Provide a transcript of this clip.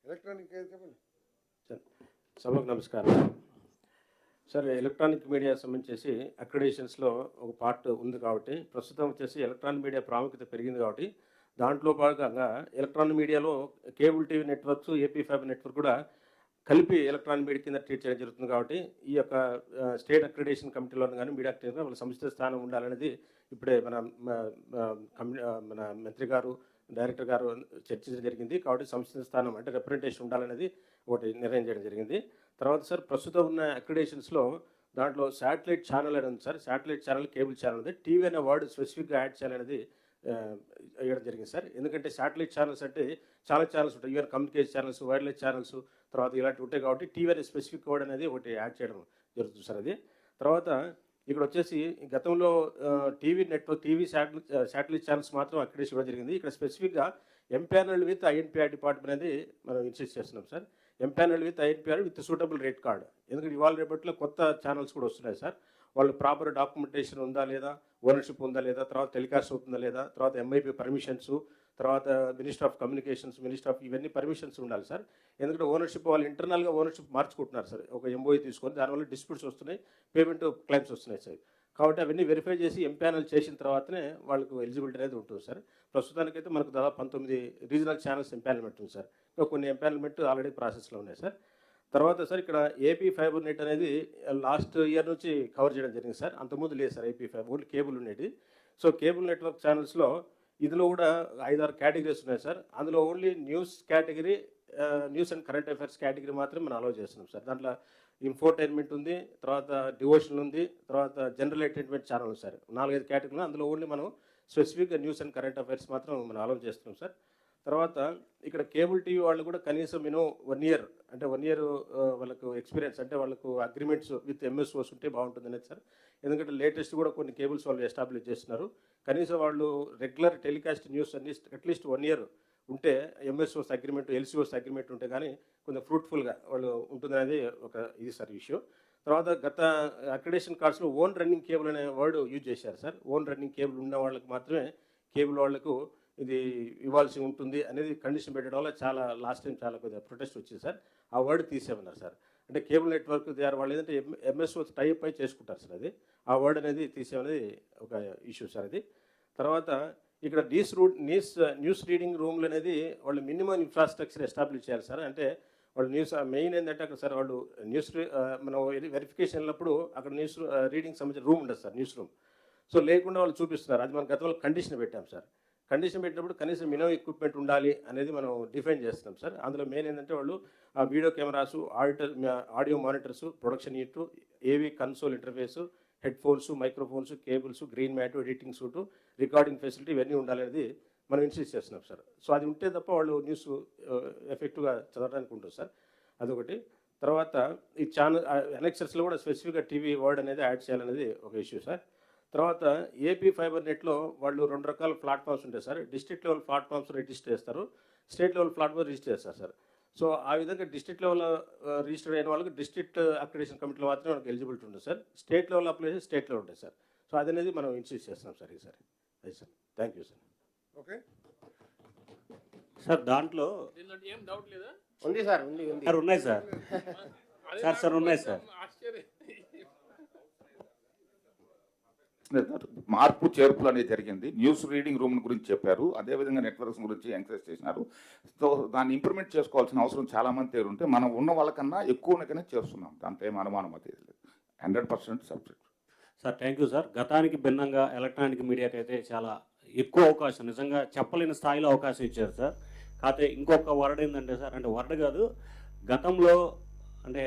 Electronic చెప్పండి sir. సభకు నమస్కారం సార్. ఎలక్ట్రానిక్ మీడియా సంబంధించి అక్రిడేషన్స్లో ఒక పార్ట్ ఉంది కాబట్టి ప్రస్తుతం వచ్చేసి ఎలక్ట్రానిక్ మీడియా ప్రాముఖ్యత పెరిగింది కాబట్టి దాంట్లో భాగంగా ఎలక్ట్రానిక్ మీడియాలో cable TV networks, AP fibre network కూడా కలిపి ఎలక్ట్రానిక్ మీడియా కింద ట్రీట్ చేయడం జరుగుతుంది కాబట్టి ఈ యొక్క స్టేట్ అక్రిడేషన్ కమిటీలో కానీ మీడియా అక్రిడేషన్ వాళ్ళ సముచిత స్థానం ఉండాలనేది ఇప్పుడే మన మంత్రి గారు, డైరెక్టర్ గారు చర్చించడం జరిగింది. కాబట్టి సముచిత స్థానం అంటే రిప్రజెంటేషన్ ఉండాలనేది ఒకటి నిర్ణయం చేయడం జరిగింది. తర్వాత సార్ ప్రస్తుతం ఉన్న అక్రిడేషన్స్లో దాంట్లో శాటిలైట్ ఛానల్ అనేది ఉంది sir. Satellite channel, cable channel ఉంది. టీవీ అనే వర్డ్ స్పెసిఫిక్గా యాడ్ చేయాలనేది వేయడం జరిగింది సార్. ఎందుకంటే శాటిలైట్ ఛానల్స్ అంటే చాలా ఛానల్స్ ఉంటాయి. Even communication channels, wireless channels తర్వాత ఇలాంటివి ఉంటాయి కాబట్టి టీవీ అనే స్పెసిఫిక్ వర్డ్ అనేది ఒకటి యాడ్ చేయడం జరుగుతుంది సార్. అది తర్వాత ఇక్కడ వచ్చేసి గతంలో TV network, TV satellite channels మాత్రం అక్రిడేషన్ ఇవ్వడం జరిగింది. ఇక్కడ స్పెసిఫిక్గా ఎంపానల్ విత్ ఐఎన్పిఆర్ డిపార్ట్మెంట్ అనేది మనం ఇన్సిస్ట్ చేస్తున్నాం sir. Empanel with INPR with suitable rate card. ఎందుకంటే ఇవాళ రేపట్లో కొత్త ఛానల్స్ కూడా వస్తున్నాయి సార్. వాళ్ళు ప్రాపర్ డాక్యుమెంటేషన్ ఉందా లేదా, ఓనర్షిప్ ఉందా లేదా, తర్వాత టెలికాస్ట్ అవుతుందా లేదా, తర్వాత ఎంఐపీ పర్మిషన్స్, తర్వాత minister of communications, minister of ఇవన్నీ పర్మిషన్స్ ఉండాలి సార్. ఎందుకంటే ఓనర్షిప్ వాళ్ళు ఇంటర్నల్గా ఓనర్షిప్ మార్చుకుంటున్నారు సార్. ఒక ఎంఓఈ తీసుకొని దానివల్ల డిస్ప్యూట్స్ వస్తున్నాయి, పేమెంట్ క్లైమ్స్ వస్తున్నాయి సార్. కాబట్టి అవన్నీ వెరిఫై చేసి ఎంపానల్ చేసిన తర్వాతనే వాళ్ళకు ఎలిజిబిలిటీ అనేది ఉంటుంది సార్. ప్రస్తుతానికైతే మనకు దాదాపు 19 రీజనల్ ఛానల్స్ ఎంపానల్మెంట్ ఉంది సార్. ఇంకా కొన్ని ఎంపానల్మెంట్ ఆల్రెడీ ప్రాసెస్లో ఉన్నాయి సార్. తర్వాత సార్ ఇక్కడ ఏపీ ఫైబర్ నెట్ అనేది లాస్ట్ ఇయర్ నుంచి కవర్ చేయడం జరిగింది సార్. అంతకుముందు లేదు sir AP fibre, only cable ఉండేది. సో కేబుల్ నెట్వర్క్ ఛానల్స్లో ఇందులో కూడా 5-6 కేటగిరీస్ ఉన్నాయి సార్. అందులో only news category, news and current affairs category మాత్రం మనం అలౌ చేస్తున్నాం సార్. దాంట్లో ఇన్ఫోటైన్మెంట్ ఉంది, తర్వాత డివోషనల్ ఉంది, తర్వాత జనరల్ ఎంటర్టైన్మెంట్ ఛానల్ ఉంది సార్. 4-5 కేటగిరీలు. అందులో ఓన్లీ మనం స్పెసిఫిక్గా న్యూస్ అండ్ కరెంట్ అఫైర్స్ మాత్రం మనం అలౌ చేస్తున్నాం సార్. తర్వాత ఇక్కడ కేబుల్ టీవీ వాళ్ళు కూడా కనీసం 1 ఇయర్ అంటే 1 ఇయర్ వాళ్ళకు ఎక్స్పీరియన్స్ అంటే వాళ్ళకు అగ్రిమెంట్స్ విత్ ఎంఎస్ఓస్ ఉంటే బాగుంటుంది అనేది సార్. ఎందుకంటే లేటెస్ట్ కూడా కొన్ని కేబుల్స్ వాళ్ళు ఎస్టాబ్లిష్ చేస్తున్నారు. కనీసం వాళ్ళు రెగ్యులర్ టెలికాస్ట్ న్యూస్ అన్ని అట్లీస్ట్ 1 ఇయర్ ఉంటే ఎంఎస్ఓస్ అగ్రిమెంట్, ఎల్సీఓస్ అగ్రిమెంట్ ఉంటే కానీ కొంచెం ఫ్రూట్ఫుల్గా వాళ్ళు ఉంటుందనేది ఒక ఇది సార్ ఇష్యూ. తర్వాత గత అక్రిడేషన్ కార్డ్స్లో ఓన్ రన్నింగ్ కేబుల్ అనే వర్డ్ యూజ్ చేశారు సార్. ఓన్ రన్నింగ్ కేబుల్ ఉన్న వాళ్ళకి మాత్రమే కేబుల్ వాళ్లకు ఇది ఇవ్వాల్సి ఉంటుంది అనేది కండిషన్ పెట్టడం వల్ల చాలా లాస్ట్ టైం చాలా కొద్దిగా ప్రొటెస్ట్ వచ్చింది సార్. ఆ వర్డ్ తీసేమన్నారు సార్. అంటే కేబుల్ నెట్వర్క్ ద్వారా వాళ్ళు ఏదంటే ఎంఎస్ఓ టైప్ అయి చేసుకుంటారు సార్. అది ఆ వర్డ్ అనేది తీసేమనేది ఒక ఇష్యూ సార్. అది తర్వాత ఇక్కడ న్యూస్ రీడింగ్ రూమ్లు అనేది వాళ్ళు మినిమం ఇన్ఫ్రాస్ట్రక్చర్ ఎస్టాబ్లిష్ చేయాలి సార్. అంటే వాళ్ళు న్యూస్ మెయిన్ ఏంటంటే అక్కడ సార్ వాళ్ళు న్యూస్ మనం వెరిఫికేషన్ వెళ్ళినప్పుడు అక్కడ న్యూస్ రీడింగ్ సంబంధించిన రూమ్ ఉండదు సార్, న్యూస్ రూమ్. సో లేకుండా వాళ్ళు చూపిస్తున్నారు. అది మన గతంలో కండిషన్ పెట్టాం సార్. కండిషన్ పెట్టినప్పుడు కనీసం మినిమం ఎక్విప్మెంట్ ఉండాలి అనేది మనం డిఫైన్ చేస్తున్నాం సార్. అందులో మెయిన్ ఏంటంటే వాళ్ళు ఆ video cameras, audio monitors, production unit, AV console interface, headphones, microphones, cables, green mat, editing suite, recording facility ఇవన్నీ ఉండాలనేది మనం ఇన్సిస్ట్ చేస్తున్నాం సార్. సో అది ఉంటే తప్ప వాళ్ళు న్యూస్ ఎఫెక్టివ్గా చదవడానికి ఉంటుంది సార్. అదొకటి. తర్వాత ఈ ఛానల్ ఎనెక్సర్స్లో కూడా స్పెసిఫిక్గా టీవీ వర్డ్ అనేది యాడ్ చేయాలనేది ఒక ఇష్యూ సార్. తర్వాత ఏపీ ఫైబర్ నెట్లో వాళ్ళు 2 రకాల ప్లాట్ఫామ్స్ ఉంటాయి sir. District level platforms register చేస్తారు, స్టేట్ లెవెల్ ప్లాట్ఫామ్ రిజిస్టర్ చేస్తారు సార్. సో ఆ విధంగా డిస్ట్రిక్ట్ లెవెల్ రిజిస్టర్ అయిన వాళ్ళకి డిస్ట్రిక్ట్ అక్రిడేషన్ కమిటీలో మాత్రమే మనకు ఎలిజిబిలిటీ ఉంటుంది సార్. స్టేట్ లెవెల్ అప్లై చేసి స్టేట్ లెవెల్ ఉంటుంది సార్. సో అది అనేది మనం ఇన్సిస్ట్ చేస్తున్నాం సార్ ఈసారి. అది sir. Thank you sir. Okay sir దాంట్లో ఏం డౌట్ లేదా? ఉంది సార్, ఉంది సార్ ఉన్నాయి సార్. సార్ ఉన్నాయి సార్. మార్పు చేర్పులు అనేది జరిగింది. న్యూస్ రీడింగ్ రూమ్ గురించి చెప్పారు, అదేవిధంగా నెట్వర్క్స్ గురించి ఎంకరేజ్ చేసినారు. సో దాన్ని ఇంప్లిమెంట్ చేసుకోవాల్సిన అవసరం చాలామంది దగ్గర ఉంటే మనం ఉన్న వాళ్ళకన్నా ఎక్కువనే చేస్తున్నాం. దాంట్లో ఏం అనుమానం అది లేదు. 100% subject. Sir thank you sir. గతానికి భిన్నంగా ఎలక్ట్రానిక్ మీడియాకి అయితే చాలా ఎక్కువ అవకాశం, నిజంగా చెప్పలేని స్థాయిలో అవకాశం ఇచ్చారు సార్. కాకపోతే ఇంకొక వర్డ్ ఏంటంటే సార్, అంటే వర్డ్ కాదు, గతంలో అంటే